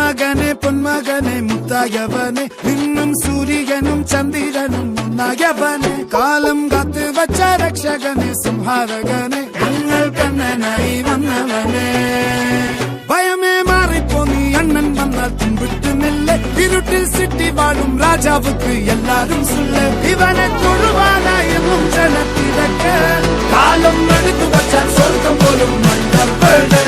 മകനെ പൊന്മകനെ മുത്തായവനെ നിന്നും സൂര്യനും ചന്ദ്രനും ഒന്നായവനെ കാലം കാത്ത് വച്ച രക്ഷകനെ സംഹാരകനെ ഞങ്ങൾ കണ്ണനായി വന്നവനെ ഭയമേ മാറിപ്പോ നീ അണ്ണൻ വന്നാൽ തുമ്പിട്ടുന്നില്ല ഇരുട്ടിൽ സിറ്റി വാഴും രാജാവുക്ക് എല്ലാരും സുല്ല ഇവനെ തൊഴുവാനായെന്നും ജനത്തിരക്ക് കാലം എടുത്തു വച്ചാൽ സ്വർഗം പോലും മണ്ടപ്പെട്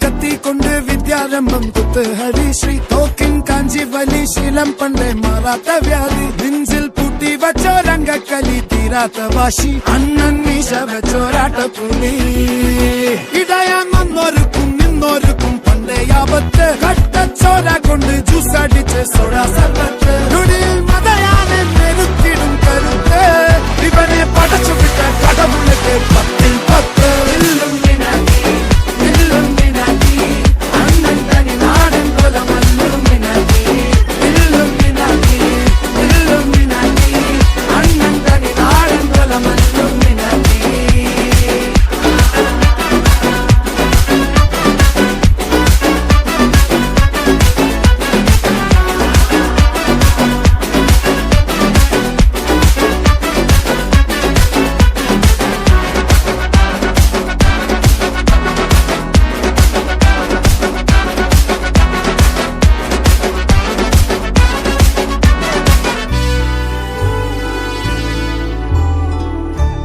കത്തിക്കൊണ്ട് വിദ്യാരംഭം കുത്ത് ഹരിശ്രീ തോക്കിൻ കാഞ്ചി വലി ശീലം പണ്ടേ മാറാത്ത വ്യാധി നെഞ്ചിൽ പൂട്ടി വച്ചോരംഗക്കലി തീരാത്ത വാശി അണ്ണൻ മീശ വെച്ചോരാട്ടപ്പുലി ഇടയാൻ വന്നോർക്കും നിന്നോർക്കും പണ്ടേ ആപത്ത് കട്ടച്ചോര കൊണ്ട് ജ്യൂസ് അടിച്ച് സോഡാ സർബത്ത് നുടിയിൽ മതയാനെ നെരുത്തിടും കരുത്ത് ഇവനെ പടച്ചുവിട്ട കടവുളക്ക് 10-10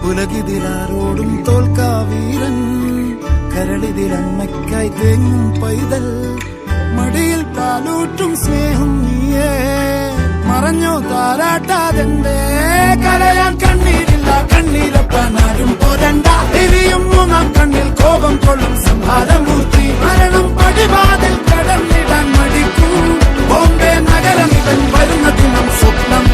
ഉലകിതിലാരോടും തോൽക്കാവീരൻ കരളിതിലമ്മയ്ക്കായി തേങ്ങും പൈതൽ മടിയിൽ പാലൂട്ടും സ്നേഹം നീയേ മറഞ്ഞോ താരാട്ടാതെന്തേ കരയാൻ കണ്ണീരില്ല കണ്ണീരപ്പാനാരും പോരണ്ട ഇനിയും മൂന്നാം കണ്ണിൽ കോപം കൊള്ളും സംഹാരമൂർത്തി മരണം പടിവാതിൽ കടന്നിടാൻ മടിക്കും ബോംബെ നഗരം ഇവൻ വരുന്ന ദിനം സ്വപ്നം